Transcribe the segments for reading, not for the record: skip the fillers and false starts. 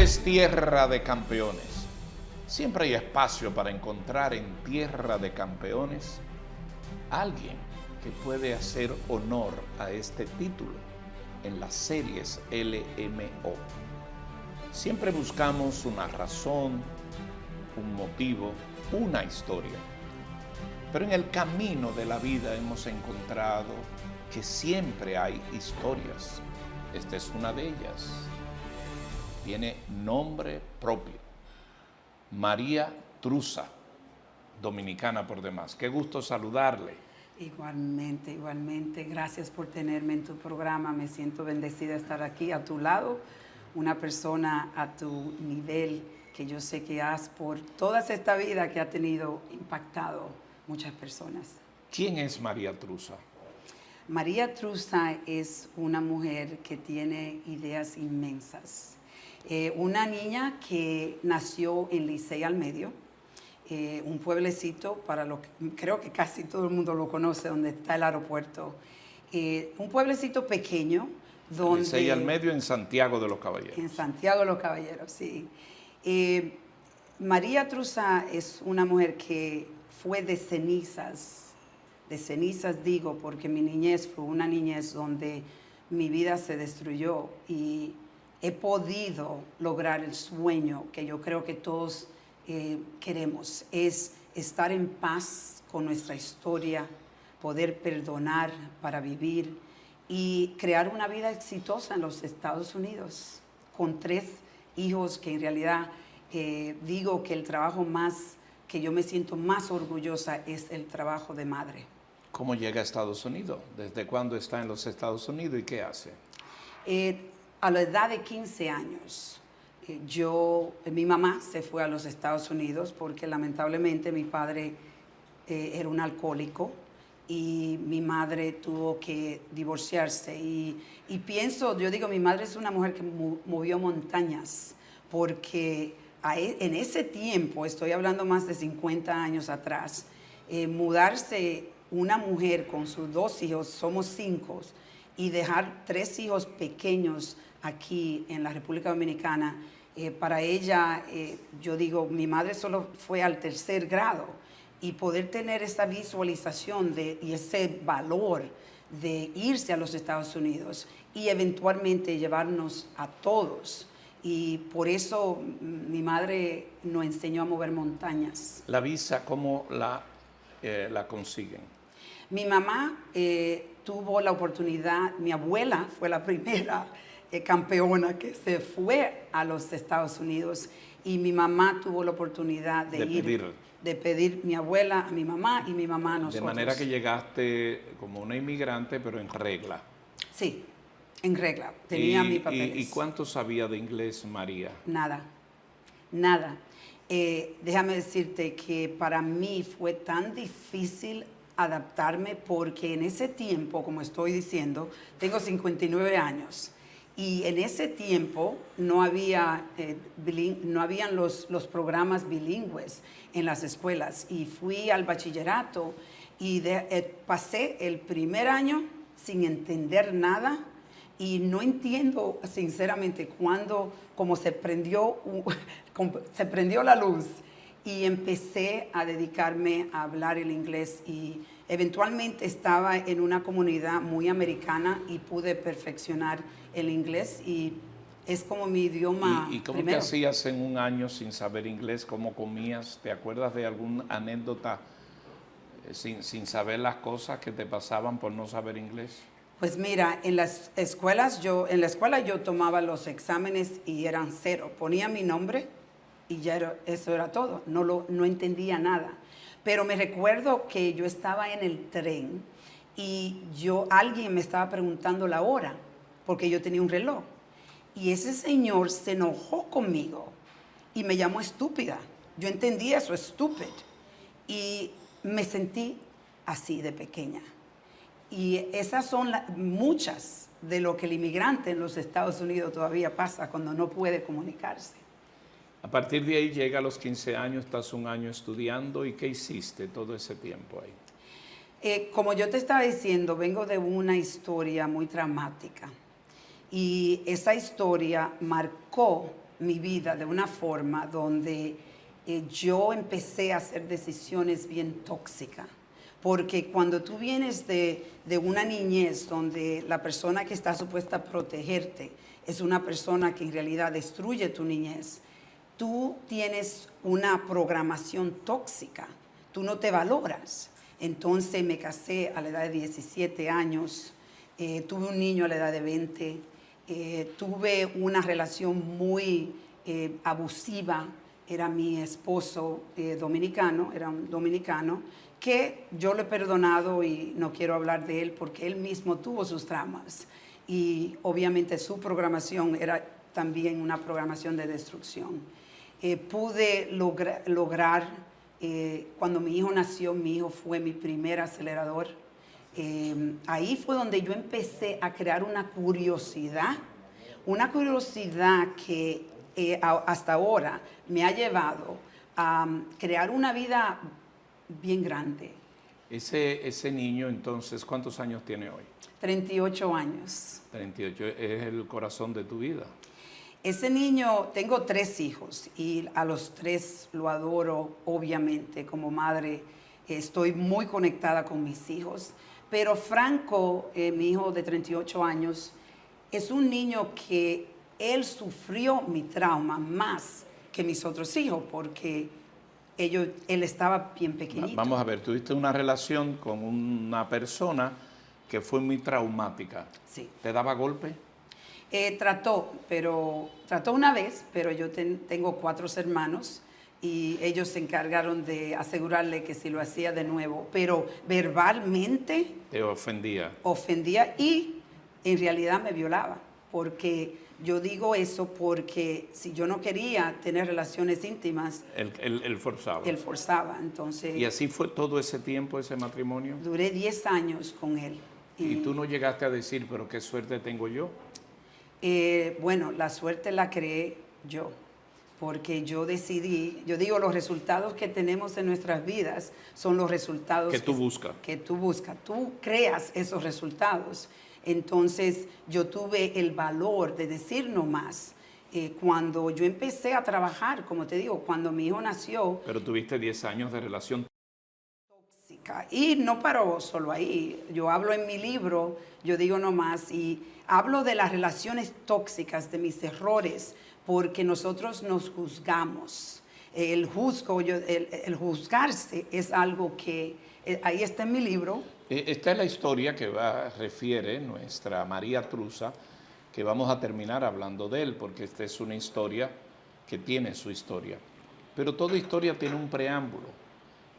es tierra de campeones. Siempre hay espacio para encontrar en Tierra de Campeones a alguien que puede hacer honor a este título en las series LMO. Siempre buscamos una razón, un motivo, una historia. Pero en el camino de la vida hemos encontrado que siempre hay historias. Esta es una de ellas. Tiene nombre propio. María Truza, dominicana por demás. Qué gusto saludarle. Igualmente, igualmente. Gracias por tenerme en tu programa. Me siento bendecida de estar aquí a tu lado. Una persona a tu nivel que yo sé que has por toda esta vida que ha tenido impactado muchas personas. ¿Quién es María Truza? María Truza es una mujer que tiene ideas inmensas. Una niña que nació en Licey al Medio, un pueblecito, para lo que creo que casi todo el mundo lo conoce, donde está el aeropuerto. Un pueblecito pequeño, donde... Licey al Medio en Santiago de los Caballeros. En Santiago de los Caballeros, sí. María Truza es una mujer que fue de cenizas digo, porque mi niñez fue una niñez donde mi vida se destruyó y he podido lograr el sueño que yo creo que todos queremos, es estar en paz con nuestra historia, poder perdonar para vivir y crear una vida exitosa en los Estados Unidos, con 3 hijos que en realidad digo que el trabajo más, que yo me siento más orgullosa es el trabajo de madre. ¿Cómo llega a Estados Unidos? ¿Desde cuándo está en los Estados Unidos y qué hace? A la edad de 15 años, mi mamá se fue a los Estados Unidos porque lamentablemente mi padre era un alcohólico y mi madre tuvo que divorciarse. Y pienso, yo digo, mi madre es una mujer que movió montañas porque en ese tiempo, estoy hablando más de 50 años atrás, mudarse una mujer con sus 2 hijos, somos 5, y dejar 3 hijos pequeños aquí en la República Dominicana, para ella, yo digo, mi madre solo fue al 3er grado, y poder tener esa visualización y ese valor de irse a los Estados Unidos y eventualmente llevarnos a todos. Y por eso mi madre nos enseñó a mover montañas. ¿La visa cómo la consiguen? Mi mamá tuvo la oportunidad, mi abuela fue la primera campeona que se fue a los Estados Unidos y mi mamá tuvo la oportunidad de pedir mi abuela a mi mamá y mi mamá a nosotros. De manera que llegaste como una inmigrante, pero en regla. Sí, en regla. Tenía mis papeles. ¿Y cuánto sabía de inglés María? Nada. Déjame decirte que para mí fue tan difícil adaptarme porque en ese tiempo, como estoy diciendo, tengo 59 años y en ese tiempo no habían los programas bilingües en las escuelas y fui al bachillerato y pasé el primer año sin entender nada y no entiendo sinceramente como se prendió la luz y empecé a dedicarme a hablar el inglés y eventualmente estaba en una comunidad muy americana y pude perfeccionar el inglés y es como mi idioma. ¿Y cómo primero. te hacías en un año sin saber inglés? ¿Cómo comías? ¿Te acuerdas de alguna anécdota sin saber las cosas que te pasaban por no saber inglés? Pues mira, en la escuela yo tomaba los exámenes y eran 0. Ponía mi nombre y eso era todo. No entendía nada. Pero me recuerdo que yo estaba en el tren y alguien me estaba preguntando la hora porque yo tenía un reloj. Y ese señor se enojó conmigo y me llamó estúpida. Yo entendí eso, stupid. Y me sentí así de pequeña. Y esas son muchas de lo que el inmigrante en los Estados Unidos todavía pasa cuando no puede comunicarse. A partir de ahí llega a los 15 años, estás un año estudiando. ¿Y qué hiciste todo ese tiempo ahí? Como yo te estaba diciendo, vengo de una historia muy traumática. Y esa historia marcó mi vida de una forma donde yo empecé a hacer decisiones bien tóxicas. Porque cuando tú vienes de una niñez donde la persona que está supuesta a protegerte es una persona que en realidad destruye tu niñez, tú tienes una programación tóxica, tú no te valoras. Entonces me casé a la edad de 17 años, tuve un niño a la edad de 20, tuve una relación muy abusiva, era mi esposo dominicano, era un dominicano, que yo le he perdonado y no quiero hablar de él porque él mismo tuvo sus traumas. Y obviamente su programación era también una programación de destrucción. Pude lograr, cuando mi hijo nació, mi hijo fue mi primer acelerador. Ahí fue donde yo empecé a crear una curiosidad que hasta ahora me ha llevado a crear una vida bien grande. Ese niño, entonces, ¿cuántos años tiene hoy? 38 años. 38, es el corazón de tu vida. Ese niño, tengo 3 hijos y a los 3 lo adoro, obviamente, como madre. Estoy muy conectada con mis hijos. Pero Franco, mi hijo de 38 años, es un niño que él sufrió mi trauma más que mis otros hijos porque él estaba bien pequeñito. Vamos a ver, tuviste una relación con una persona que fue muy traumática. Sí. ¿Te daba golpe? Trató una vez, pero yo tengo 4 hermanos y ellos se encargaron de asegurarle que si lo hacía de nuevo, pero verbalmente ¿Te ofendía? Ofendía y en realidad me violaba, porque yo digo eso porque si yo no quería tener relaciones íntimas, Él forzaba. él forzaba, entonces... ¿Y así fue todo ese tiempo, ese matrimonio? Duré 10 años con él. ¿Y tú no llegaste a decir, pero qué suerte tengo yo? Bueno, la suerte la creé yo, porque yo decidí, yo digo, los resultados que tenemos en nuestras vidas son los resultados que tú buscas. Que tú buscas, tú creas esos resultados. Entonces yo tuve el valor de decir no más. Cuando yo empecé a trabajar, como te digo, cuando mi hijo nació... Pero tuviste 10 años de relación tóxica. Y no paró solo ahí. Yo hablo en mi libro, yo digo no más, y hablo de las relaciones tóxicas, de mis errores, porque nosotros nos juzgamos. El juzgarse es algo que, ahí está en mi libro. Esta es la historia que refiere nuestra María Trusa, que vamos a terminar hablando de él, porque esta es una historia que tiene su historia. Pero toda historia tiene un preámbulo,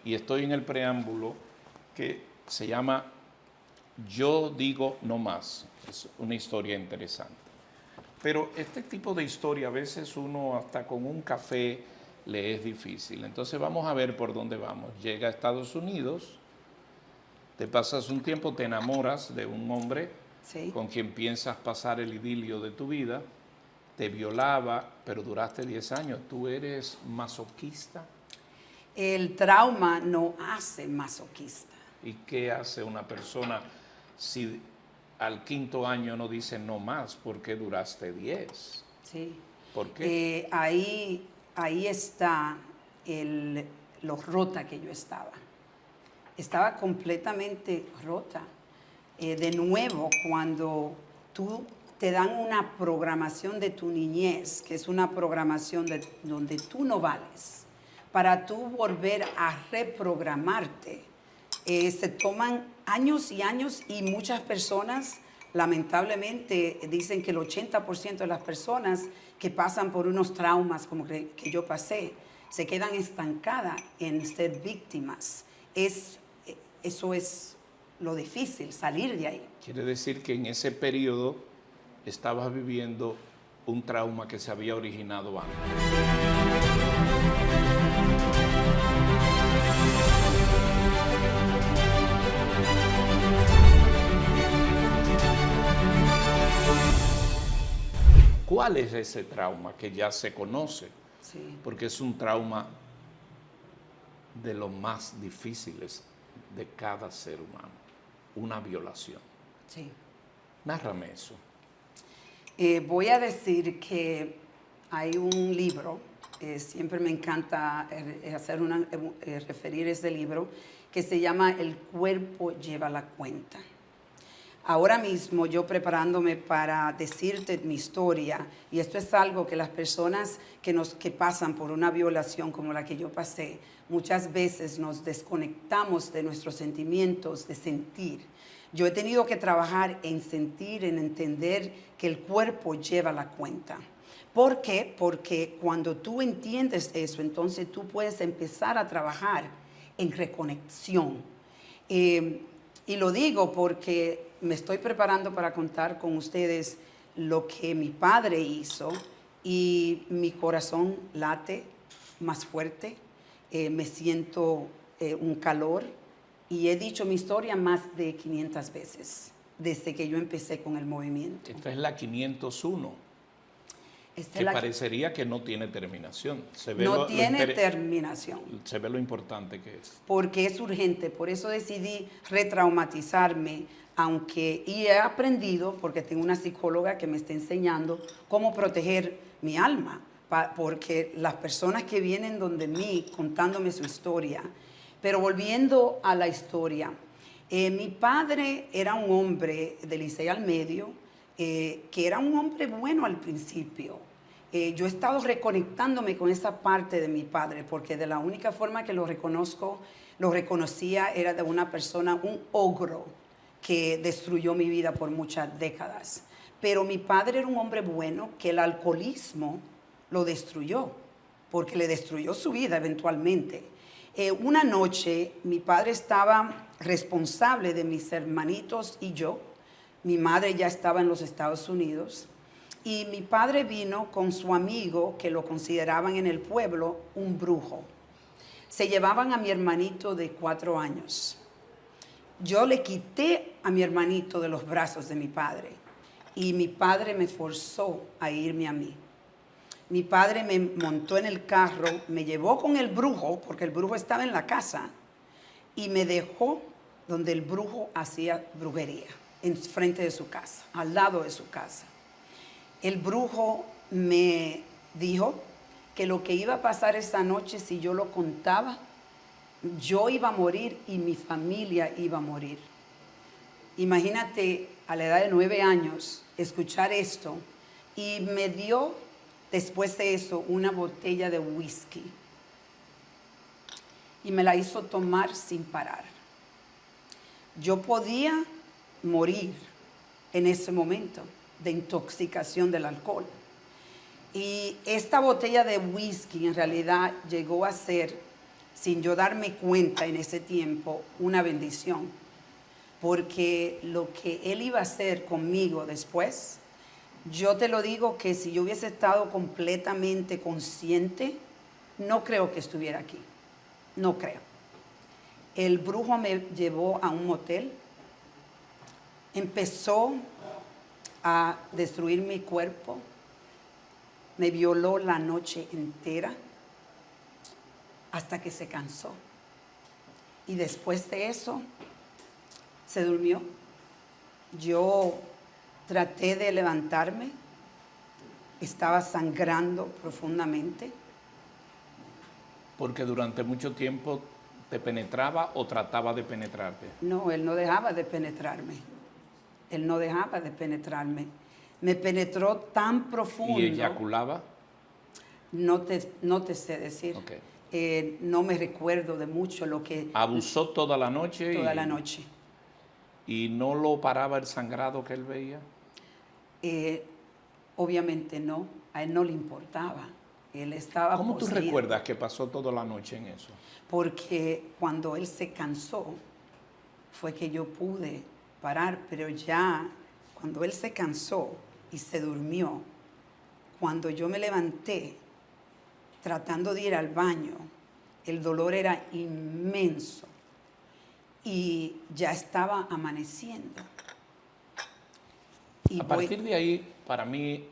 y estoy en el preámbulo que se llama Yo digo no más. Es una historia interesante. Pero este tipo de historia a veces uno hasta con un café le es difícil. Entonces vamos a ver por dónde vamos. Llega a Estados Unidos, te pasas un tiempo, te enamoras de un hombre Sí. con quien piensas pasar el idilio de tu vida, te violaba, pero duraste 10 años. ¿Tú eres masoquista? El trauma no hace masoquista. ¿Y qué hace una persona si al 5.º año no dice no más? ¿Por qué duraste 10? Sí. ¿Por qué? Ahí está lo rota que yo estaba. Estaba completamente rota. De nuevo, cuando tú te dan una programación de tu niñez, que es una programación donde tú no vales, para tú volver a reprogramarte, se toman años y años y muchas personas, lamentablemente, dicen que el 80% de las personas que pasan por unos traumas como que yo pasé, se quedan estancadas en ser víctimas. Eso es lo difícil, salir de ahí. Quiere decir que en ese periodo estabas viviendo un trauma que se había originado antes. ¿Cuál es ese trauma que ya se conoce? Sí. Porque es un trauma de los más difíciles de cada ser humano, una violación. Sí. Nárrame eso. Voy a decir que hay un libro, siempre me encanta referir ese libro, que se llama El cuerpo lleva la cuenta. Ahora mismo yo preparándome para decirte mi historia, y esto es algo que las personas que pasan por una violación como la que yo pasé, muchas veces nos desconectamos de nuestros sentimientos, de sentir. Yo he tenido que trabajar en sentir, en entender que el cuerpo lleva la cuenta. ¿Por qué? Porque cuando tú entiendes eso, entonces tú puedes empezar a trabajar en reconexión. Y lo digo porque me estoy preparando para contar con ustedes lo que mi padre hizo y mi corazón late más fuerte, me siento un calor y he dicho mi historia más de 500 veces desde que yo empecé con el movimiento. Esta es la 501. Que parecería que no tiene terminación. No tiene terminación. Se ve lo importante que es. Porque es urgente, por eso decidí retraumatizarme, y he aprendido, porque tengo una psicóloga que me está enseñando cómo proteger mi alma, porque las personas que vienen donde mí contándome su historia, pero volviendo a la historia, mi padre era un hombre de Licey al Medio, que era un hombre bueno al principio. Yo he estado reconectándome con esa parte de mi padre, porque de la única forma que lo reconocía era de una persona, un ogro, que destruyó mi vida por muchas décadas. Pero mi padre era un hombre bueno, que el alcoholismo lo destruyó, porque le destruyó su vida eventualmente. Una noche mi padre estaba responsable de mis hermanitos y yo. Mi madre ya estaba en los Estados Unidos y mi padre vino con su amigo, que lo consideraban en el pueblo un brujo. Se llevaban a mi hermanito de 4 años. Yo le quité a mi hermanito de los brazos de mi padre y mi padre me forzó a irme a mí. Mi padre me montó en el carro, me llevó con el brujo, porque el brujo estaba en la casa, y me dejó donde el brujo hacía brujería, en frente de su casa, al lado de su casa. El brujo me dijo que lo que iba a pasar esa noche, si yo lo contaba, yo iba a morir y mi familia iba a morir. Imagínate, a la edad de 9 años, escuchar esto, y me dio, después de eso, una botella de whisky. Y me la hizo tomar sin parar. Yo podía morir en ese momento de intoxicación del alcohol. Y esta botella de whisky en realidad llegó a ser, sin yo darme cuenta en ese tiempo, una bendición. Porque lo que él iba a hacer conmigo después, yo te lo digo que si yo hubiese estado completamente consciente, no creo que estuviera aquí. No creo. El brujo me llevó a un motel, empezó a destruir mi cuerpo, me violó la noche entera hasta que se cansó. Y después de eso, se durmió. Yo traté de levantarme, estaba sangrando profundamente. Porque durante mucho tiempo te penetraba o trataba de penetrarte. No, él no dejaba de penetrarme. Él no dejaba de penetrarme. Me penetró tan profundo. ¿Y eyaculaba? No te sé decir. Okay. No me recuerdo de mucho lo que... ¿Abusó toda la noche? Toda la noche. ¿Y no lo paraba el sangrado que él veía? Obviamente no. A él no le importaba. Él estaba ¿Cómo poseído. tú recuerdas que pasó toda la noche en eso? Porque cuando él se cansó, fue que yo pude parar, pero ya cuando él se cansó y se durmió, cuando yo me levanté tratando de ir al baño, el dolor era inmenso y ya estaba amaneciendo. Y a partir de ahí, para mí,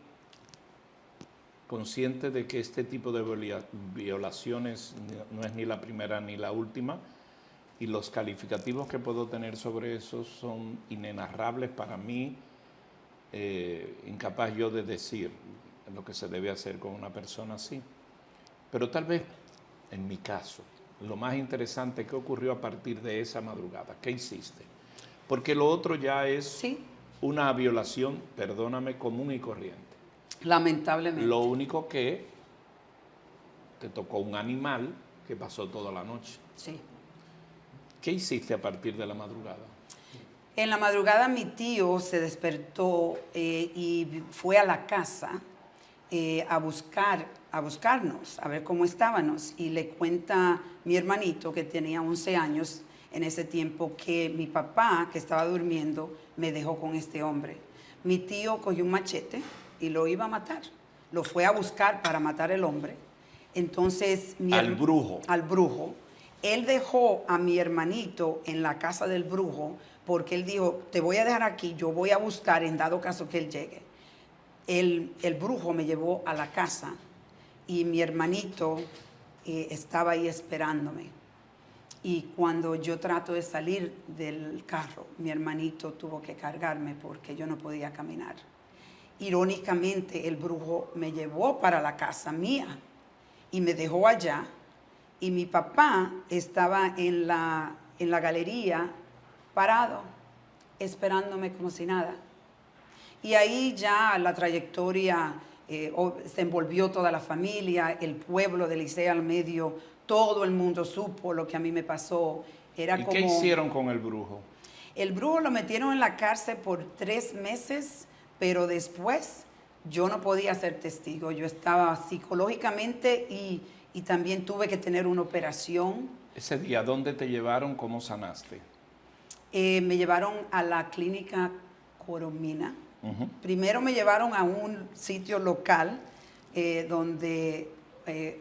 consciente de que este tipo de violaciones no es ni la primera ni la última, y los calificativos que puedo tener sobre eso son inenarrables para mí, incapaz yo de decir. Es lo que se debe hacer con una persona así. Pero tal vez, en mi caso, lo más interesante que ocurrió a partir de esa madrugada. ¿Qué hiciste? Porque lo otro ya es Sí, una violación, perdóname, común y corriente. lamentablemente. Lo único que te tocó un animal que pasó toda la noche. Sí. ¿Qué hiciste a partir de la madrugada? En la madrugada mi tío se despertó y fue a la casa a buscarnos, a ver cómo estábamos. Y le cuenta mi hermanito, que tenía 11 años en ese tiempo, que mi papá, que estaba durmiendo, me dejó con este hombre. Mi tío cogió un machete y lo iba a matar. Lo fue a buscar para matar al hombre. Entonces, Al brujo. Al brujo. Él dejó a mi hermanito en la casa del brujo porque él dijo, te voy a dejar aquí, yo voy a buscar en dado caso que él llegue. El brujo me llevó a la casa y mi hermanito estaba ahí esperándome. Y cuando yo trato de salir del carro, mi hermanito tuvo que cargarme porque yo no podía caminar. Irónicamente, el brujo me llevó para la casa mía y me dejó allá. Y mi papá estaba en la galería parado, esperándome como si nada. Y ahí ya la trayectoria se envolvió toda la familia, el pueblo de Licey al Medio, todo el mundo supo lo que a mí me pasó. Era ¿Y como, qué hicieron con el brujo? el brujo lo metieron en la cárcel por 3 meses, pero después yo no podía ser testigo. Yo estaba psicológicamente y también tuve que tener una operación. Ese día, ¿dónde te llevaron? ¿Cómo sanaste? Me llevaron a la clínica Coromina. Primero me llevaron a un sitio local donde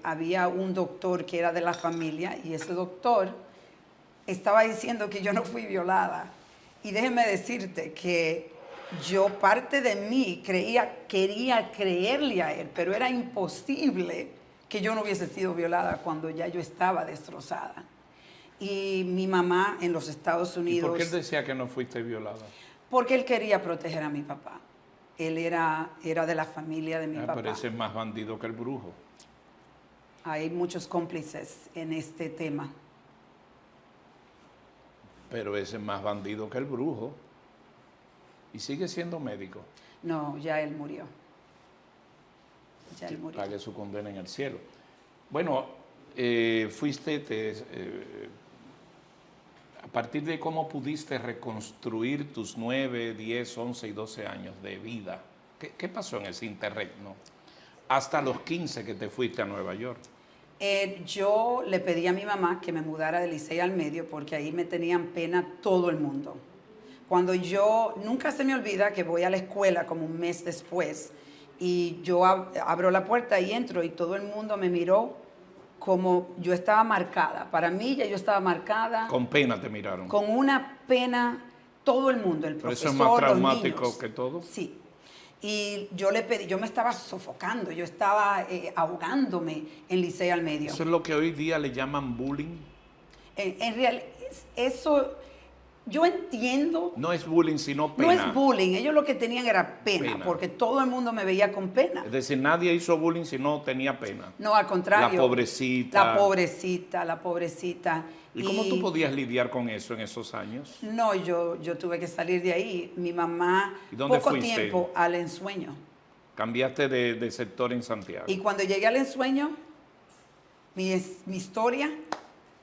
había un doctor que era de la familia y ese doctor estaba diciendo que yo no fui violada. Y déjeme decirte que yo, parte de mí, quería creerle a él, pero era imposible que yo no hubiese sido violada cuando ya yo estaba destrozada. Y mi mamá en los Estados Unidos... ¿Y por qué él decía que no fuiste violada? Porque él quería proteger a mi papá. Él era de la familia de mi papá. Pero ese es más bandido que el brujo. Hay muchos cómplices en este tema. Pero ese es más bandido que el brujo. Y sigue siendo médico. No, ya él murió. Ya él Que murió. pague su condena en el cielo. Bueno, fuiste... a partir de cómo pudiste reconstruir tus 9, 10, 11 y 12 años de vida. ¿Qué pasó en ese interregno? Hasta los 15 que te fuiste a Nueva York. Yo le pedí a mi mamá que me mudara de Licey al Medio porque ahí me tenían pena todo el mundo. Cuando nunca se me olvida que voy a la escuela como un mes después y yo abro la puerta y entro y todo el mundo me miró como yo estaba marcada. Para mí ya yo estaba marcada. Con pena te miraron. Con una pena todo el mundo, el Pero profesor, eso es más traumático los niños. que todo. Sí. Y yo le pedí, yo me estaba sofocando, yo estaba ahogándome en Licey al Medio. Eso es lo que hoy día le llaman bullying. En realidad, eso, yo entiendo. No es bullying, sino pena. No es bullying, ellos lo que tenían era pena, porque todo el mundo me veía con pena. Es decir, nadie hizo bullying si no tenía pena. No, al contrario. La pobrecita. La pobrecita, la pobrecita. ¿Y cómo tú podías lidiar con eso en esos años? No, yo tuve que salir de ahí. Mi mamá, ¿Y dónde poco fuiste? tiempo, al ensueño. Cambiaste de sector en Santiago. Y cuando llegué al ensueño, mi historia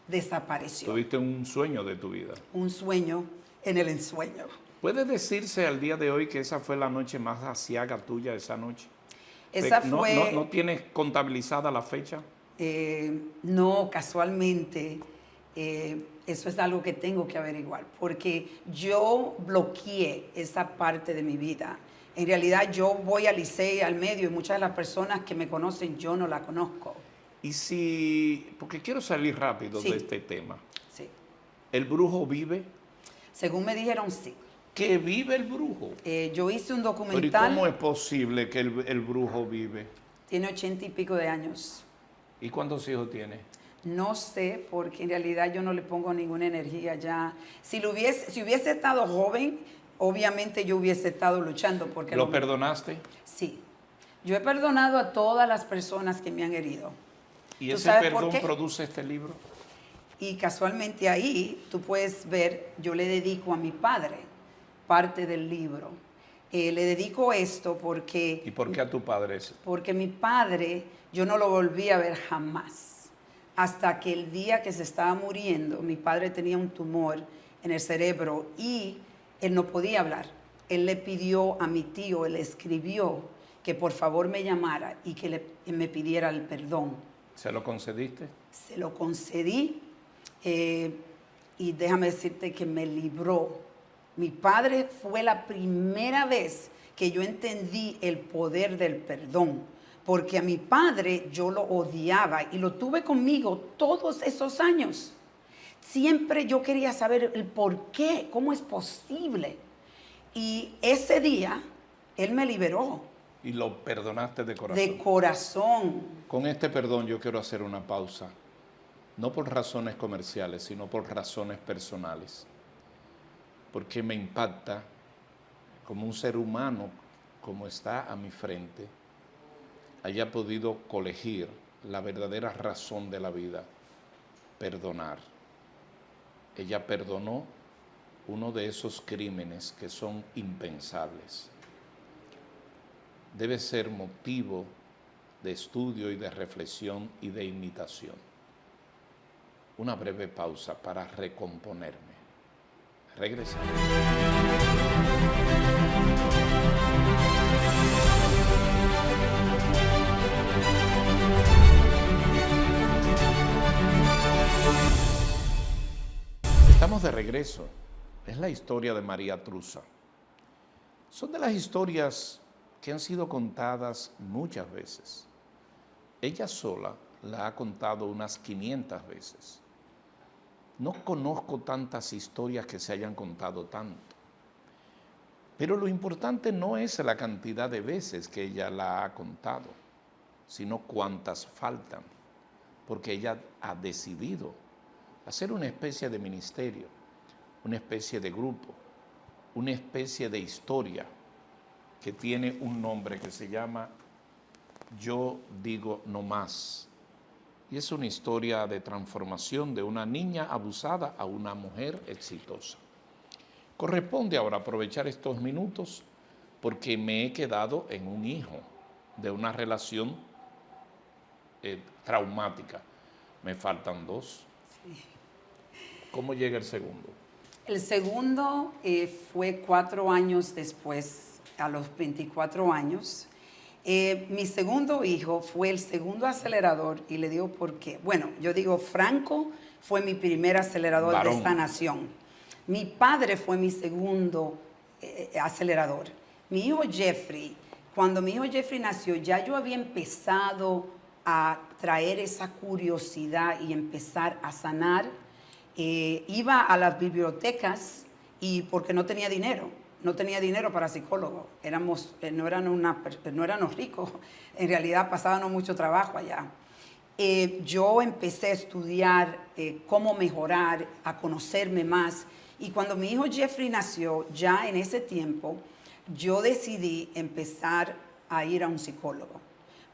desapareció. Tuviste un sueño de tu vida. Un sueño en el ensueño. ¿Puede decirse al día de hoy que esa fue la noche más aciaga tuya, esa noche? Esa ¿No, fue... no tienes contabilizada la fecha? No, casualmente, eso es algo que tengo que averiguar, porque yo bloqueé esa parte de mi vida. En realidad yo voy al Licey al Medio y muchas de las personas que me conocen yo no la conozco. Y si, porque quiero salir rápido Sí. de este tema. Sí. ¿El brujo vive? Según me dijeron, sí. ¿Que vive el brujo? Yo hice un Pero ¿y documental, cómo es posible que el brujo vive? tiene 80 y pico de años. ¿Y cuántos hijos tiene? No sé, porque en realidad yo no le pongo ninguna energía ya. Si hubiese estado joven, obviamente yo hubiese estado luchando. Porque ¿Lo perdonaste? Sí, Yo he perdonado a todas las personas que me han herido. ¿Y ¿Tú ese sabes por perdón qué? produce este libro? Y casualmente ahí tú puedes ver, yo le dedico a mi padre parte del libro. Le dedico esto ¿Y por qué a tu padre? porque mi padre yo no lo volví a ver jamás. Hasta que el día que se estaba muriendo, mi padre tenía un tumor en el cerebro y él no podía hablar. Él le pidió a mi tío, él le escribió que por favor me llamara y que me pidiera el perdón. ¿Se lo concediste? Se lo concedí y déjame decirte que me libró. Mi padre fue la primera vez que yo entendí el poder del perdón, porque a mi padre yo lo odiaba y lo tuve conmigo todos esos años. Siempre yo quería saber el por qué, cómo es posible. Y ese día él me liberó. Y lo perdonaste de corazón. De corazón. Con este perdón yo quiero hacer una pausa. No por razones comerciales, sino por razones personales. Porque me impacta como un ser humano, como está a mi frente, haya podido colegir la verdadera razón de la vida, perdonar. Ella perdonó uno de esos crímenes que son impensables. Debe ser motivo de estudio y de reflexión y de imitación. Una breve pausa para recomponerme. Regresamos. Estamos de regreso. Es la historia de María Truza. Son de las historias que han sido contadas muchas veces. Ella sola la ha contado unas 500 veces. No conozco tantas historias que se hayan contado tanto. Pero lo importante no es la cantidad de veces que ella la ha contado, sino cuántas faltan, porque ella ha decidido hacer una especie de ministerio, una especie de grupo, una especie de historia que tiene un nombre que se llama Yo Digo No Más. Y es una historia de transformación de una niña abusada a una mujer exitosa. Corresponde ahora aprovechar estos minutos porque me he quedado en un hijo de una relación traumática. Me faltan dos. Sí. ¿Cómo llega el segundo? El segundo fue 4 años después, a los 24 años. Mi segundo hijo fue el segundo acelerador y le digo por qué. Bueno, yo digo, Franco fue mi primer acelerador Varón. de esta nación. Mi padre fue mi segundo acelerador. Mi hijo Jeffrey, cuando mi hijo Jeffrey nació, ya yo había empezado a traer esa curiosidad y empezar a sanar. Iba a las bibliotecas y porque no tenía dinero. No tenía dinero para psicólogo, no éramos ricos, en realidad pasábamos mucho trabajo allá. Yo empecé a estudiar cómo mejorar, a conocerme más, y cuando mi hijo Jeffrey nació, ya en ese tiempo, yo decidí empezar a ir a un psicólogo,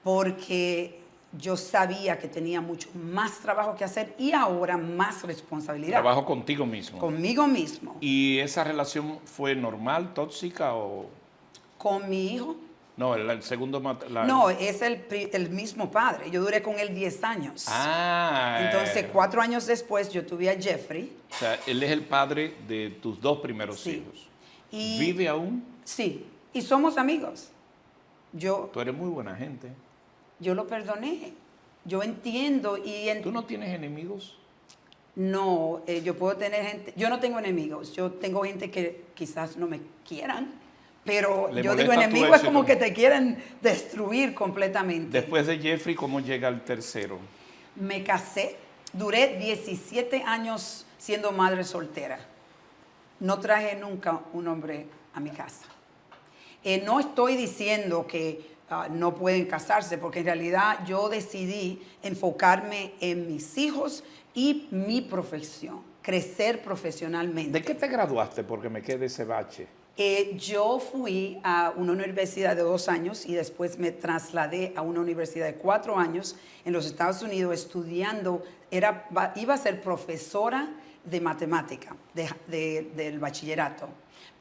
porque yo sabía que tenía mucho más trabajo que hacer y ahora más responsabilidad. Trabajo contigo mismo. Conmigo mismo. ¿Y esa relación fue normal, tóxica o...? Con mi hijo. No, el segundo... No, es el mismo padre. Yo duré con él 10 años. Ah. Entonces, 4 años después, yo tuve a Jeffrey. O sea, él es el padre de tus dos primeros Sí. hijos. Y, ¿Vive aún? Sí, y somos amigos. Tú eres muy buena gente. Yo lo perdoné. Yo entiendo ¿Tú no tienes enemigos? No, yo puedo tener gente... Yo no tengo enemigos. Yo tengo gente que quizás no me quieran, pero yo digo enemigo es como que te quieren destruir completamente. Después de Jeffrey, ¿cómo llega el tercero? Me casé. Duré 17 años siendo madre soltera. No traje nunca un hombre a mi casa. No estoy diciendo que no pueden casarse, porque en realidad yo decidí enfocarme en mis hijos y mi profesión, crecer profesionalmente. ¿De qué te graduaste? Porque me queda ese bache. Yo fui a una universidad de 2 años y después me trasladé a una universidad de 4 años en los Estados Unidos estudiando, iba a ser profesora de matemática del bachillerato.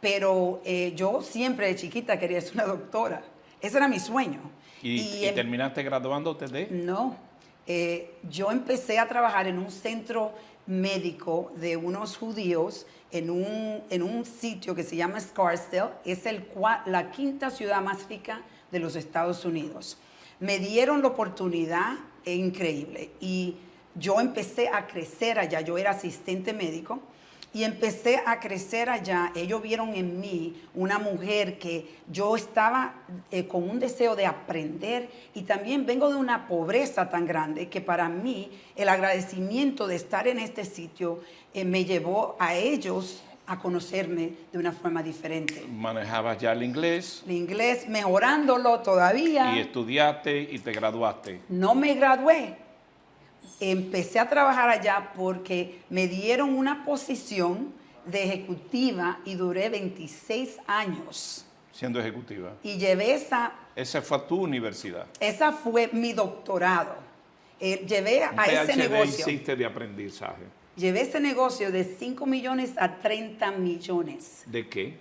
Pero yo siempre de chiquita quería ser una doctora. Ese era mi sueño. ¿Y terminaste graduándote de? No. Yo empecé a trabajar en un centro médico de unos judíos en un sitio que se llama Scarsdale. Es la quinta ciudad más rica de los Estados Unidos. Me dieron la oportunidad increíble y yo empecé a crecer allá. Yo era asistente médico. Y empecé a crecer allá. Ellos vieron en mí una mujer que yo estaba con un deseo de aprender y también vengo de una pobreza tan grande que para mí el agradecimiento de estar en este sitio me llevó a ellos a conocerme de una forma diferente. ¿Manejabas ya el inglés? El inglés mejorándolo todavía. ¿Y estudiaste y te graduaste? No me gradué. Empecé a trabajar allá porque me dieron una posición de ejecutiva y duré 26 años. Siendo ejecutiva. Y llevé Esa fue tu universidad. Esa fue mi doctorado. Llevé a ese negocio. Hiciste de aprendizaje. Llevé ese negocio de 5 millones a 30 millones. ¿De qué?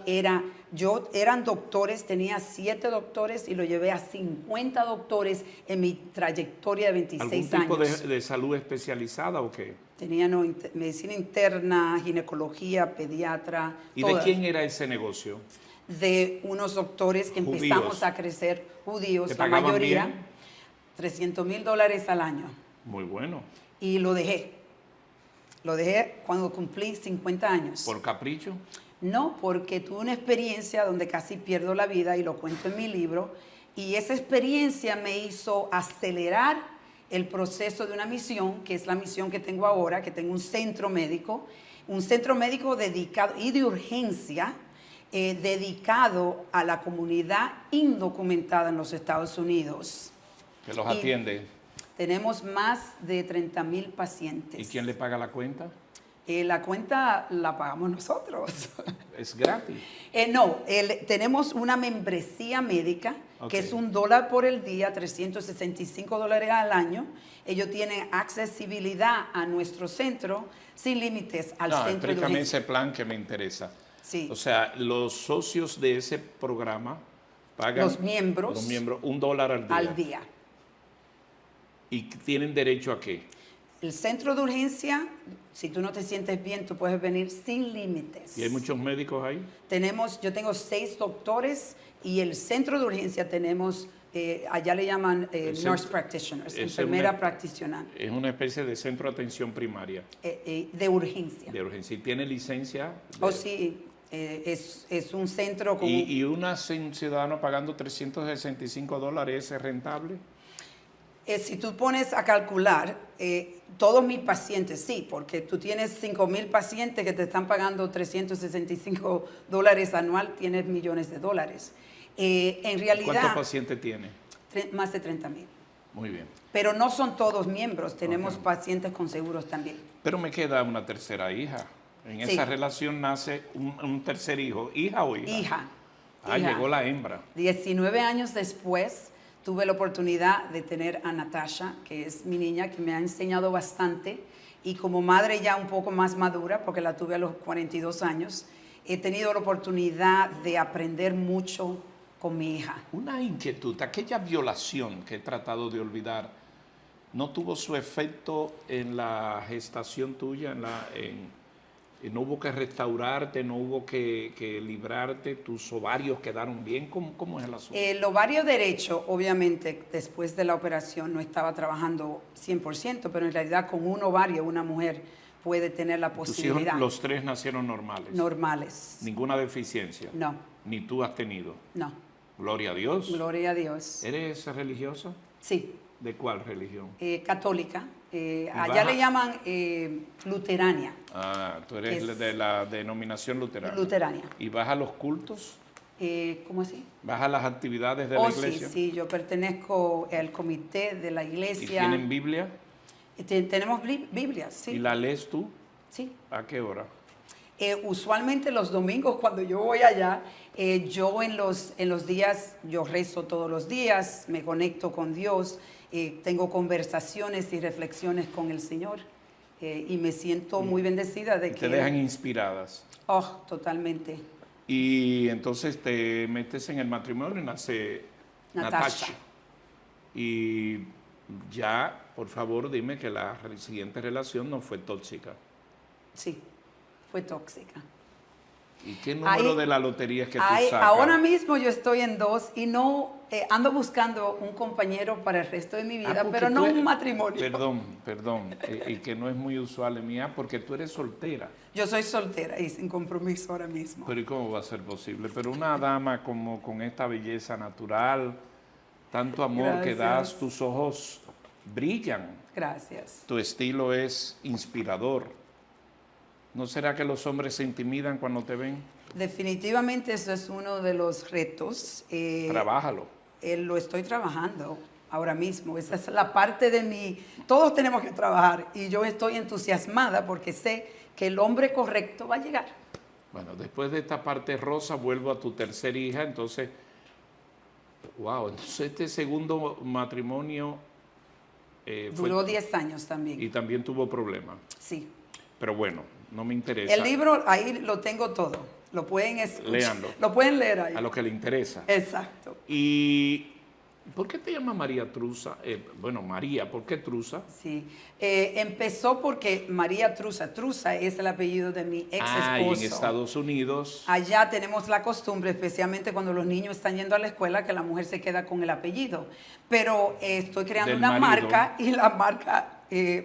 Eran doctores, tenía 7 doctores y lo llevé a 50 doctores en mi trayectoria de 26 años. ¿Algún tipo de salud especializada o qué? Tenía medicina interna, ginecología, pediatra. ¿Y de quién era ese negocio? De unos doctores que judíos. Empezamos a crecer, judíos, la mayoría, $300,000 al año. Muy bueno. Y lo dejé. Lo dejé cuando cumplí 50 años. ¿Por capricho? No, porque tuve una experiencia donde casi pierdo la vida y lo cuento en mi libro. Y esa experiencia me hizo acelerar el proceso de una misión, que es la misión que tengo ahora, que tengo un centro médico dedicado y de urgencia, dedicado a la comunidad indocumentada en los Estados Unidos. ¿Que los atiende? Tenemos más de 30,000 pacientes. ¿Y quién le paga la cuenta? La cuenta la pagamos nosotros. ¿Es gratis? No, tenemos una membresía médica, que es $1 por el día, $365 al año. Ellos tienen accesibilidad a nuestro centro sin límites al centro de urgencia. Explícame ese plan que me interesa. Sí. O sea, los socios de ese programa pagan... Los miembros $1 al día. ¿Y tienen derecho a qué? El centro de urgencia, si tú no te sientes bien, tú puedes venir sin límites. ¿Y hay muchos médicos ahí? Yo tengo 6 doctores y el centro de urgencia tenemos, allá le llaman nurse practitioners, enfermera practitioner. Es una especie de centro de atención primaria. De urgencia. De urgencia. ¿Y tiene licencia? Sí, es un centro con... ¿Y un ciudadano pagando $365 es rentable? Si tú pones a calcular, todos mis pacientes, sí, porque tú tienes 5,000 pacientes que te están pagando $365 anual, tienes millones de dólares. En realidad... ¿Cuántos pacientes tiene? Más de 30,000. Muy bien. Pero no son todos miembros, tenemos pacientes con seguros también. Pero me queda una tercera hija. En esa relación nace un tercer hijo. ¿Hija o hija? Hija. Llegó la hembra. 19 años después... Tuve la oportunidad de tener a Natasha, que es mi niña, que me ha enseñado bastante. Y como madre ya un poco más madura, porque la tuve a los 42 años, he tenido la oportunidad de aprender mucho con mi hija. Una inquietud, aquella violación que he tratado de olvidar, ¿no tuvo su efecto en la gestación tuya? ¿No hubo que restaurarte, no hubo que librarte? ¿Tus ovarios quedaron bien? ¿Cómo es el asunto? El ovario derecho, obviamente, después de la operación no estaba trabajando 100%, pero en realidad con un ovario una mujer puede tener la posibilidad. ¿Tus hijos, los 3 nacieron normales? Normales. ¿Ninguna deficiencia? No. ¿Ni tú has tenido? No. Gloria a Dios. Gloria a Dios. ¿Eres religiosa? Sí. ¿De cuál religión? Católica. Allá le llaman luterania. Tú eres de la denominación luterana. Luterania. ¿Y vas a los cultos? ¿Cómo así? ¿Vas a las actividades de la iglesia? Sí, yo pertenezco al comité de la iglesia. ¿Y tienen Biblia? Tenemos Biblias, sí. ¿Y la lees tú? Sí. ¿A qué hora? Usualmente los domingos cuando yo voy allá, yo en los días, yo rezo todos los días, me conecto con Dios, tengo conversaciones y reflexiones con el Señor y me siento muy bendecida de que... Te dejan inspiradas. Oh, totalmente. Y entonces te metes en el matrimonio y nace Natasha. Y ya, por favor, dime que la siguiente relación no fue tóxica. Sí, fue tóxica. ¿Y qué número de la lotería es que tú sacas? Ahora mismo yo estoy en 2 y no ando buscando un compañero para el resto de mi vida, pero no un matrimonio. Perdón, y que no es muy usual en mí, porque tú eres soltera. Yo soy soltera y sin compromiso ahora mismo. Pero ¿y cómo va a ser posible? Pero una dama como con esta belleza natural, tanto amor que das, tus ojos brillan. Gracias. Tu estilo es inspirador. ¿No será que los hombres se intimidan cuando te ven? Definitivamente eso es uno de los retos. Trabájalo. Lo estoy trabajando ahora mismo. Esa es la parte de mí. Todos tenemos que trabajar y yo estoy entusiasmada porque sé que el hombre correcto va a llegar. Bueno, después de esta parte rosa vuelvo a tu tercera hija, entonces, wow, entonces este segundo matrimonio duró 10 años también. Y también tuvo problemas. Sí. Pero bueno, no me interesa. El libro, ahí lo tengo todo. Lo pueden escuchar. Léanlo. Lo pueden leer ahí. A lo que le interesa. Exacto. ¿Y por qué te llamas María Trusa? María, ¿por qué Trusa? Sí. Empezó porque María Trusa. Trusa es el apellido de mi ex esposo. Y en Estados Unidos. Allá tenemos la costumbre, especialmente cuando los niños están yendo a la escuela, que la mujer se queda con el apellido. Pero estoy creando una marca y la marca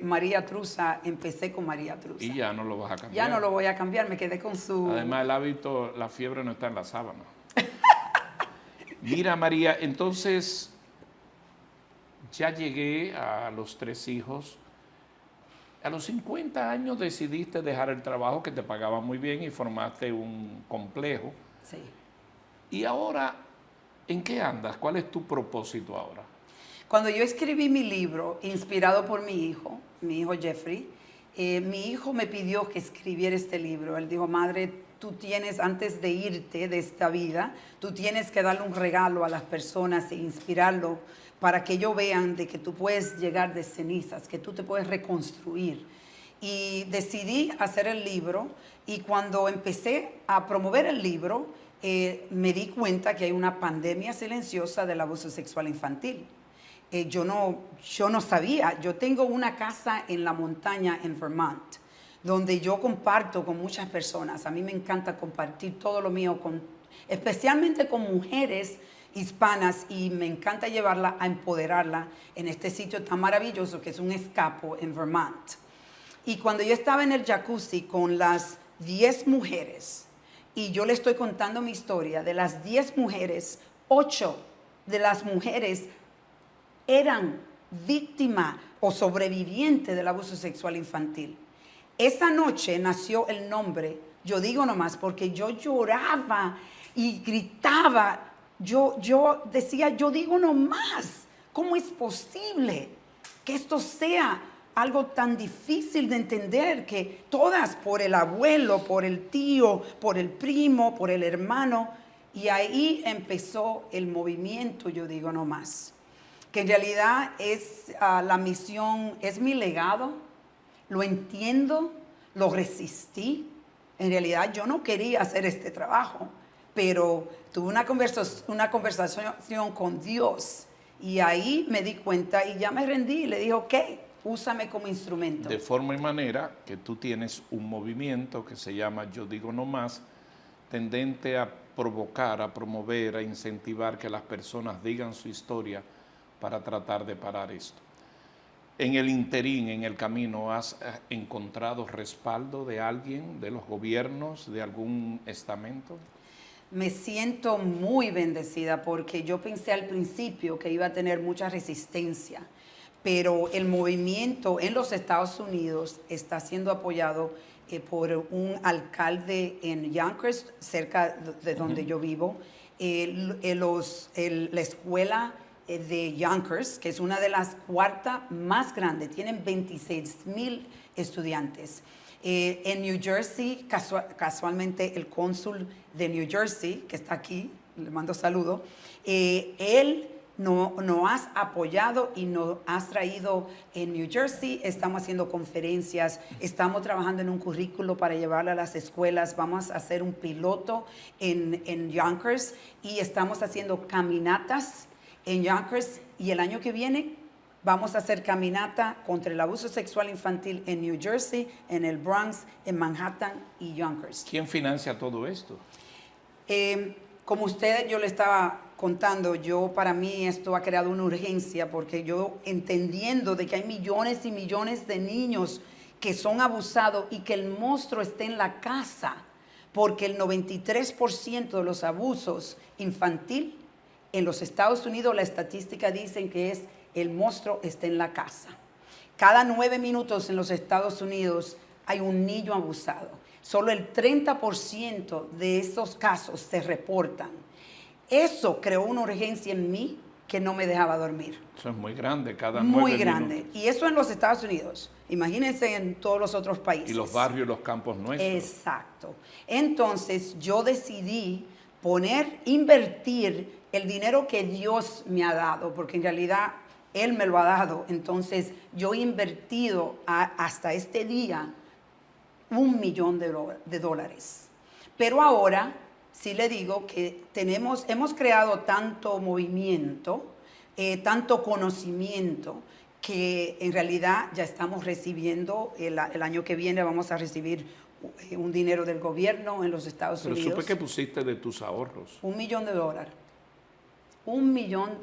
María Trusa, empecé con María Trusa. Y ya no lo vas a cambiar. Ya no lo voy a cambiar, me quedé con su... Además el hábito, la fiebre no está en la sábana. Mira María, entonces ya llegué a los 3 hijos. A los 50 años decidiste dejar el trabajo que te pagaba muy bien y formaste un complejo. Sí. Y ahora, ¿en qué andas? ¿Cuál es tu propósito ahora? Cuando yo escribí mi libro, inspirado por mi hijo Jeffrey, mi hijo me pidió que escribiera este libro. Él dijo, madre, tú tienes, antes de irte de esta vida, tú tienes que darle un regalo a las personas e inspirarlo para que ellos vean de que tú puedes llegar de cenizas, que tú te puedes reconstruir. Y decidí hacer el libro y cuando empecé a promover el libro, me di cuenta que hay una pandemia silenciosa del abuso sexual infantil. Yo no sabía. Yo tengo una casa en la montaña en Vermont, donde yo comparto con muchas personas. A mí me encanta compartir todo lo mío, especialmente con mujeres hispanas, y me encanta llevarla a empoderarla en este sitio tan maravilloso que es un escapo en Vermont. Y cuando yo estaba en el jacuzzi con las 10 mujeres, y yo le estoy contando mi historia, de las 10 mujeres, 8 de las mujeres eran víctimas o sobrevivientes del abuso sexual infantil. Esa noche nació el nombre, yo digo nomás, porque yo lloraba y gritaba, yo decía, yo digo nomás, ¿cómo es posible que esto sea algo tan difícil de entender, que todas, por el abuelo, por el tío, por el primo, por el hermano? Y ahí empezó el movimiento, yo digo nomás, que en realidad es la misión, es mi legado, lo entiendo, lo resistí. En realidad yo no quería hacer este trabajo, pero tuve una conversación con Dios y ahí me di cuenta y ya me rendí y le dije, ok, úsame como instrumento. De forma y manera que tú tienes un movimiento que se llama Yo Digo No Más, tendente a provocar, a promover, a incentivar que las personas digan su historia para tratar de parar esto. En el interín, en el camino, ¿has encontrado respaldo de alguien, de los gobiernos, de algún estamento? Me siento muy bendecida porque yo pensé al principio que iba a tener mucha resistencia, pero el movimiento en los Estados Unidos está siendo apoyado por un alcalde en Yonkers, cerca de donde yo vivo. La escuela de Yonkers, que es una de las cuartas más grandes, tienen 26,000 estudiantes. En New Jersey, casualmente el cónsul de New Jersey, que está aquí, le mando saludo, él nos has apoyado y nos has traído en New Jersey. Estamos haciendo conferencias, estamos trabajando en un currículo para llevarlo a las escuelas. Vamos a hacer un piloto en Yonkers y estamos haciendo caminatas en Yonkers. Y el año que viene vamos a hacer caminata contra el abuso sexual infantil en New Jersey, en el Bronx, en Manhattan y Yonkers. ¿Quién financia todo esto? Como usted, yo le estaba contando, para mí esto ha creado una urgencia porque yo entendiendo de que hay millones y millones de niños que son abusados y que el monstruo está en la casa, porque el 93% de los abusos infantil en los Estados Unidos, la estadística dicen que es el monstruo está en la casa. Cada 9 minutos en los Estados Unidos hay un niño abusado. Solo el 30% de esos casos se reportan. Eso creó una urgencia en mí que no me dejaba dormir. Eso es muy grande, cada 9 Muy grande. minutos. Y eso en los Estados Unidos. Imagínense en todos los otros países. Y los barrios y los campos nuestros. Exacto. Entonces yo decidí invertir el dinero que Dios me ha dado, porque en realidad Él me lo ha dado. Entonces yo he invertido hasta este día $1 millón de dólares. Pero ahora sí le digo que hemos creado tanto movimiento, tanto conocimiento, que en realidad ya estamos recibiendo, el año que viene vamos a recibir un dinero del gobierno en los Estados Unidos. Pero supe que pusiste de tus ahorros. $1 millón. $1 millón.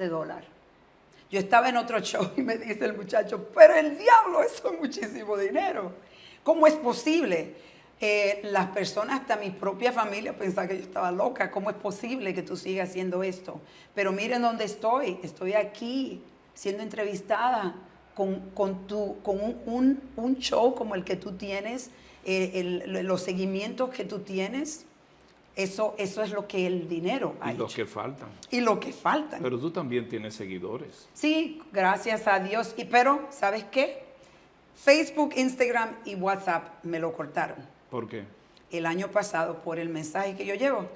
Yo estaba en otro show y me dice el muchacho, pero el diablo, eso es muchísimo dinero. ¿Cómo es posible? Las personas, hasta mi propia familia, pensaban que yo estaba loca. ¿Cómo es posible que tú sigas haciendo esto? Pero miren dónde estoy. Estoy aquí siendo entrevistada con un show como el que tú tienes, los seguimientos que tú tienes. Eso es lo que el dinero ha hecho. Y los que faltan. Y lo que faltan. Pero tú también tienes seguidores. Sí, gracias a Dios. Pero, ¿sabes qué? Facebook, Instagram y WhatsApp me lo cortaron. ¿Por qué? El año pasado por el mensaje que yo llevo.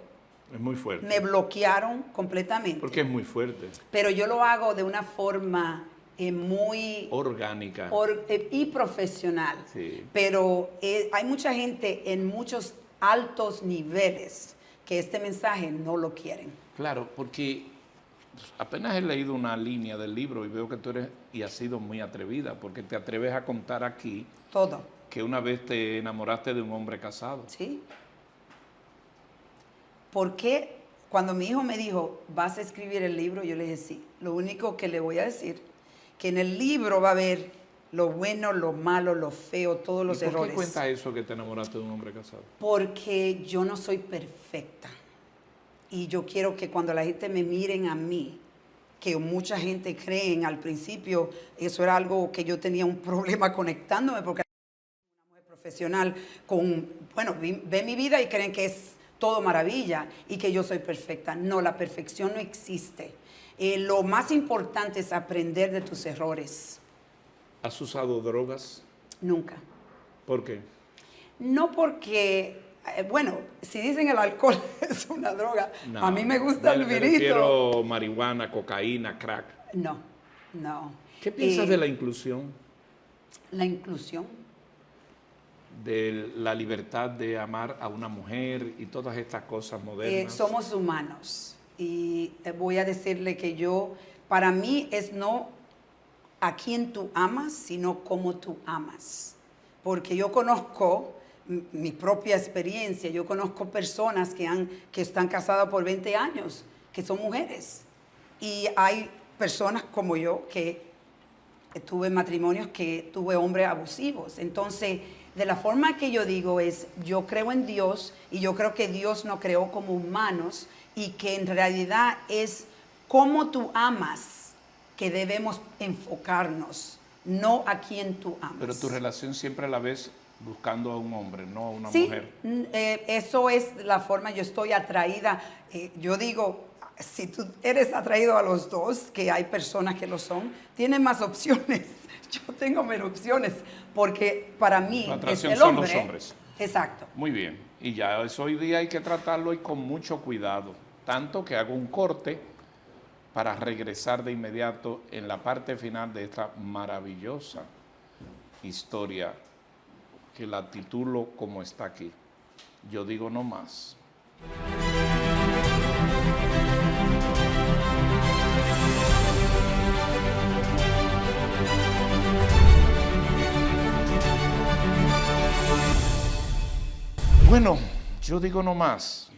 Es muy fuerte. Me bloquearon completamente. Porque es muy fuerte. Pero yo lo hago de una forma muy orgánica y profesional. Sí. Pero hay mucha gente en muchos altos niveles que este mensaje no lo quieren. Claro, porque apenas he leído una línea del libro y veo que tú eres y has sido muy atrevida, porque te atreves a contar aquí todo, que una vez te enamoraste de un hombre casado. Sí. Porque cuando mi hijo me dijo, ¿vas a escribir el libro? Yo le dije, sí. Lo único que le voy a decir, que en el libro va a haber lo bueno, lo malo, lo feo, todos los errores. ¿Por qué cuenta eso que te enamoraste de un hombre casado? Porque yo no soy perfecta. Y yo quiero que cuando la gente me miren a mí, que mucha gente cree al principio, eso era algo que yo tenía un problema conectándome, porque una mujer profesional ve mi vida y creen que es todo maravilla y que yo soy perfecta. No, la perfección no existe. Lo más importante es aprender de tus errores. ¿Has usado drogas? Nunca. ¿Por qué? No porque, si dicen el alcohol es una droga, No, a mí me gusta el me vinito. refiero marihuana, cocaína, crack. No. ¿Qué piensas de la inclusión? La inclusión. De la libertad de amar a una mujer y todas estas cosas modernas. Somos humanos y voy a decirle que para mí es no a quién tú amas, sino cómo tú amas. Porque yo conozco mi propia experiencia, yo conozco personas que están casadas por 20 años, que son mujeres. Y hay personas como yo que tuve matrimonios que tuve hombres abusivos. Entonces, de la forma que yo digo es, yo creo en Dios y yo creo que Dios nos creó como humanos y que en realidad es cómo tú amas que debemos enfocarnos, no a quién tú amas. Pero tu relación siempre la ves buscando a un hombre, no a una sí, mujer. Eso es la forma, yo estoy atraída. Yo digo, si tú eres atraído a los dos, que hay personas que lo son, tienes más opciones. Yo tengo menos opciones, porque para mí La es atracción el son hombre. los hombres. Exacto. Muy bien. Y ya eso hoy día hay que tratarlo y con mucho cuidado. Tanto que hago un corte para regresar de inmediato en la parte final de esta maravillosa historia que la titulo como está aquí. Yo digo no más. Bueno, yo digo no más.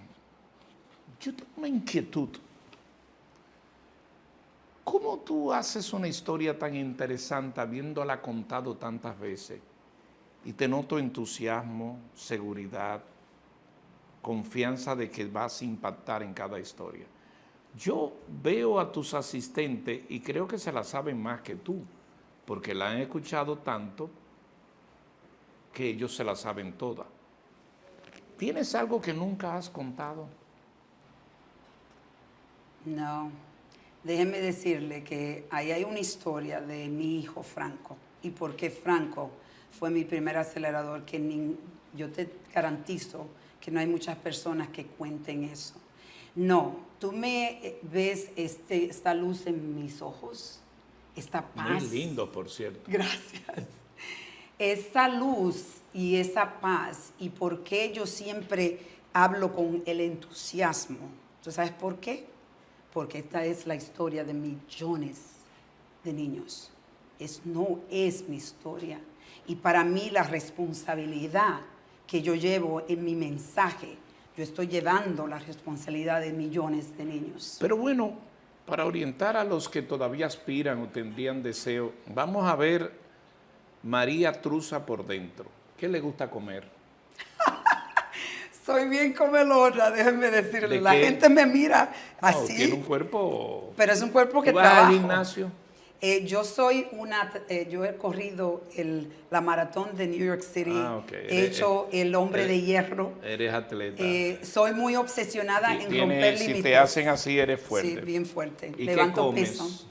Yo tengo una inquietud. ¿Cómo tú haces una historia tan interesante habiéndola contado tantas veces? Y te noto entusiasmo, seguridad, confianza de que vas a impactar en cada historia. Yo veo a tus asistentes y creo que se la saben más que tú, porque la han escuchado tanto que ellos se la saben toda. ¿Tienes algo que nunca has contado? No, déjeme decirle que ahí hay una historia de mi hijo Franco y por qué Franco fue mi primer acelerador, que yo te garantizo que no hay muchas personas que cuenten eso. No, tú me ves esta luz en mis ojos, esta paz. Muy lindo, por cierto. Gracias. Esa luz y esa paz, y por qué yo siempre hablo con el entusiasmo. ¿Tú sabes por qué? Porque esta es la historia de millones de niños. No es mi historia. Y para mí la responsabilidad que yo llevo en mi mensaje, yo estoy llevando la responsabilidad de millones de niños. Pero bueno, para orientar a los que todavía aspiran o tendrían deseo, vamos a ver María Truza por dentro. ¿Qué le gusta comer? Soy bien comelona, déjenme decirle. ¿De La qué? gente me mira No, así. tiene un cuerpo... Pero es un cuerpo que ¿Tú vas trabajo. al gimnasio? Yo he corrido la maratón de New York City. Ok. He hecho el hombre de hierro. Eres atleta. Soy muy obsesionada en romper límites. Si te hacen así, eres fuerte. Sí, bien fuerte. ¿Y Levanto qué comes? peso.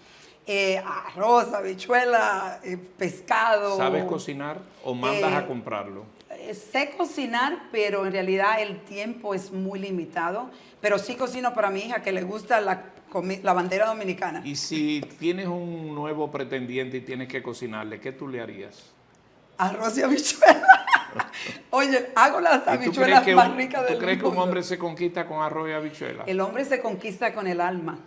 Arroz, habichuela, pescado. ¿Sabes cocinar o mandas a comprarlo? Sé cocinar, pero en realidad el tiempo es muy limitado. Pero sí cocino para mi hija, que le gusta la bandera dominicana. Y si tienes un nuevo pretendiente y tienes que cocinarle, ¿qué tú le harías? Arroz y habichuela. Oye, hago las habichuelas más ricas del mundo. ¿Tú crees que un hombre se conquista con arroz y habichuela? El hombre se conquista con el alma.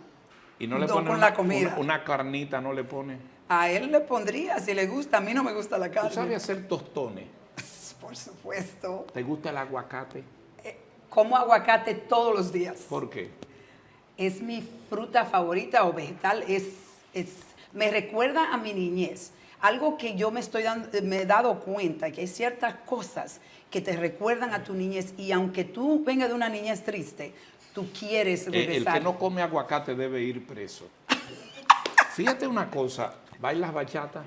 Y no le no pone con la comida. Una carnita, no le pone. A él le pondría, si le gusta. A mí no me gusta la carne. ¿Tú sabes hacer tostones? Por supuesto. ¿Te gusta el aguacate? Como aguacate todos los días. ¿Por qué? Es mi fruta favorita o vegetal. Me recuerda a mi niñez. Algo que yo me he dado cuenta, que hay ciertas cosas que te recuerdan a tu niñez, y aunque tú vengas de una niñez triste, tú quieres regresar. El que no come aguacate debe ir preso. Fíjate una cosa, ¿bailas bachata?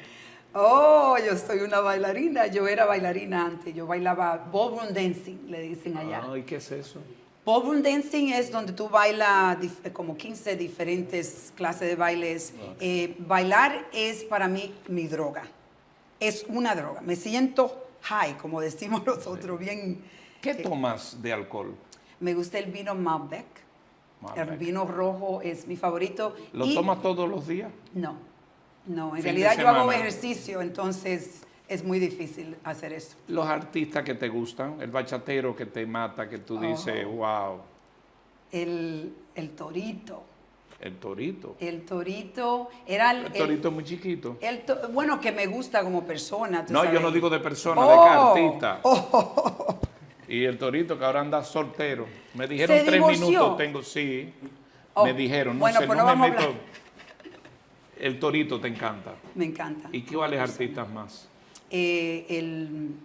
Oh, yo soy una bailarina. Yo era bailarina antes. Yo bailaba ballroom dancing, le dicen allá. Ay, ¿qué es eso? Ballroom dancing es donde tú bailas como 15 diferentes clases de bailes. Bailar es para mí mi droga. Es una droga. Me siento high, como decimos nosotros, bien. ¿Qué tomas de alcohol? Me gusta el vino Malbec. El vino rojo es mi favorito. ¿Lo tomas todos los días? No, en Fin de realidad yo hago semana. ejercicio, entonces es muy difícil hacer eso. Los artistas que te gustan, el bachatero que te mata, que tú dices, wow. El torito. El torito. El torito era El torito es muy chiquito. bueno, que me gusta como persona. ¿tú No, sabes? yo no digo de persona, de artista. Y el torito que ahora anda soltero. Me dijeron ¿Se 3 divorció? minutos, tengo, sí. Me dijeron, no bueno, sé, pues no no me vamos a meto. hablar. El torito te encanta. Me encanta. ¿Y cuáles artistas más? Estoy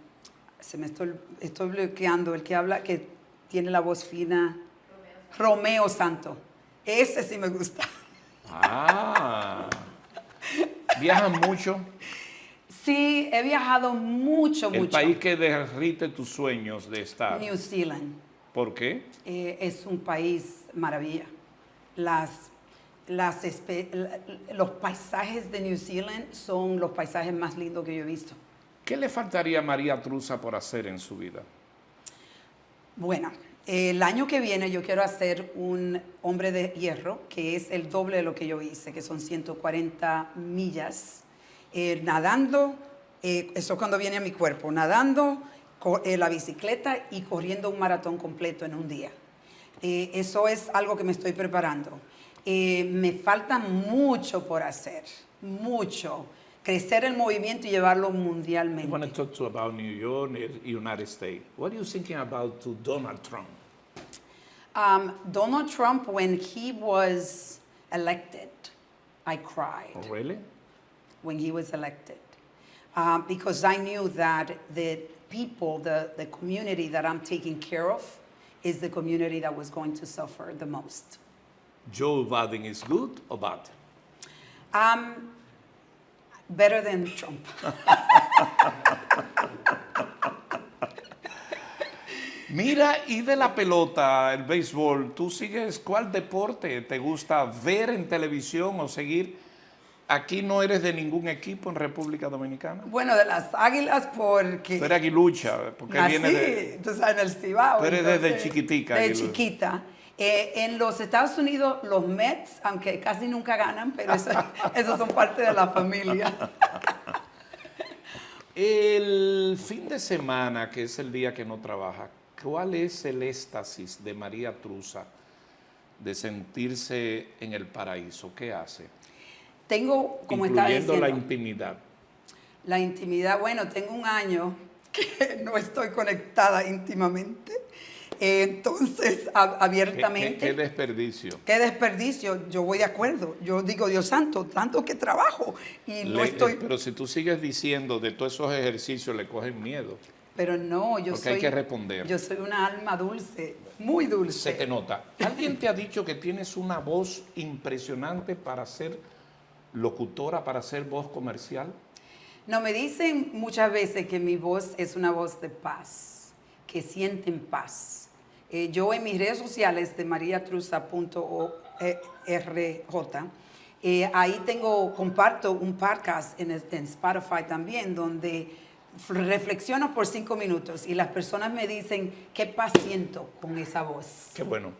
bloqueando el que habla, que tiene la voz fina. Romeo Santos. Ese sí me gusta. Ah. ¿Viajan mucho? Sí, he viajado mucho. El país que derrite tus sueños de estar. New Zealand. ¿Por qué? Es un país maravilla. Los paisajes de New Zealand son los paisajes más lindos que yo he visto. ¿Qué le faltaría a María Trusa por hacer en su vida? Bueno, el año que viene yo quiero hacer un hombre de hierro, que es el doble de lo que yo hice, que son 140 millas, nadando, eso cuando viene a mi cuerpo, nadando, la bicicleta y corriendo un maratón completo en un día. Eso es algo que me estoy preparando. Me falta mucho por hacer, mucho. Crecer el movimiento y llevarlo I mundialmente. want to talk to you about New York, United States. What are you thinking about to Donald Trump? Donald Trump, when he was elected, I cried. Oh, really? When he was elected. Because I knew that the people, the community that I'm taking care of is the community that was going to suffer the most. Joe Biden is good or bad? Better than Trump. Mira, y de la pelota, el béisbol, ¿tú sigues cuál deporte te gusta ver en televisión o seguir? Aquí no eres de ningún equipo en República Dominicana. Bueno, de las Águilas porque... Tú eres aguilucha, porque nací, viene de... entonces, en el Cibao. Tú eres desde chiquitica. De aguilucha. chiquita. En los Estados Unidos, los Mets, aunque casi nunca ganan, pero esos son parte de la familia. El fin de semana, que es el día que no trabaja, ¿cuál es el éxtasis de María Trusa de sentirse en el paraíso? ¿Qué hace? Tengo, como estaba Incluyendo diciendo, la intimidad. la intimidad. Bueno, tengo un año que no estoy conectada íntimamente. Entonces, abiertamente. ¿Qué desperdicio? Qué desperdicio, yo voy de acuerdo. Yo digo, Dios santo, tanto que trabajo y no estoy... Pero si tú sigues diciendo de todos esos ejercicios, le cogen miedo. Pero no, yo Porque soy... hay que responder. Yo soy una alma dulce, muy dulce. Se te nota. ¿Alguien te ha dicho que tienes una voz impresionante para ser locutora, para ser voz comercial? No, me dicen muchas veces que mi voz es una voz de paz, que sienten paz. Yo en mis redes sociales de mariatrusa.org, ahí comparto un podcast en Spotify también, donde reflexiono por 5 minutos y las personas me dicen qué paz siento con esa voz. Qué bueno.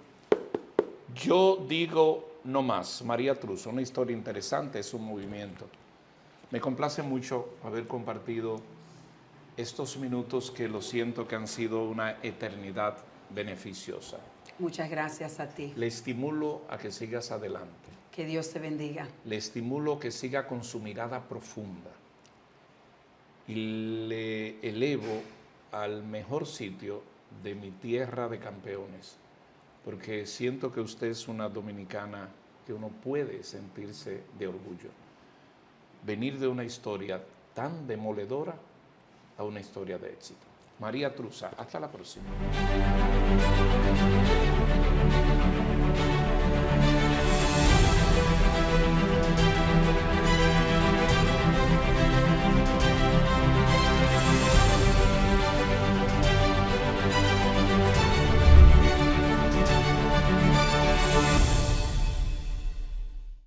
Yo digo no más, María Trusa, una historia interesante, es un movimiento. Me complace mucho haber compartido estos minutos que lo siento que han sido una eternidad beneficiosa. Muchas gracias a ti. Le estimulo a que sigas adelante. Que Dios te bendiga. Le estimulo a que siga con su mirada profunda. Y le elevo al mejor sitio de mi tierra de campeones. Porque siento que usted es una dominicana que uno puede sentirse de orgullo. Venir de una historia tan demoledora a una historia de éxito. María Trusa, hasta la próxima.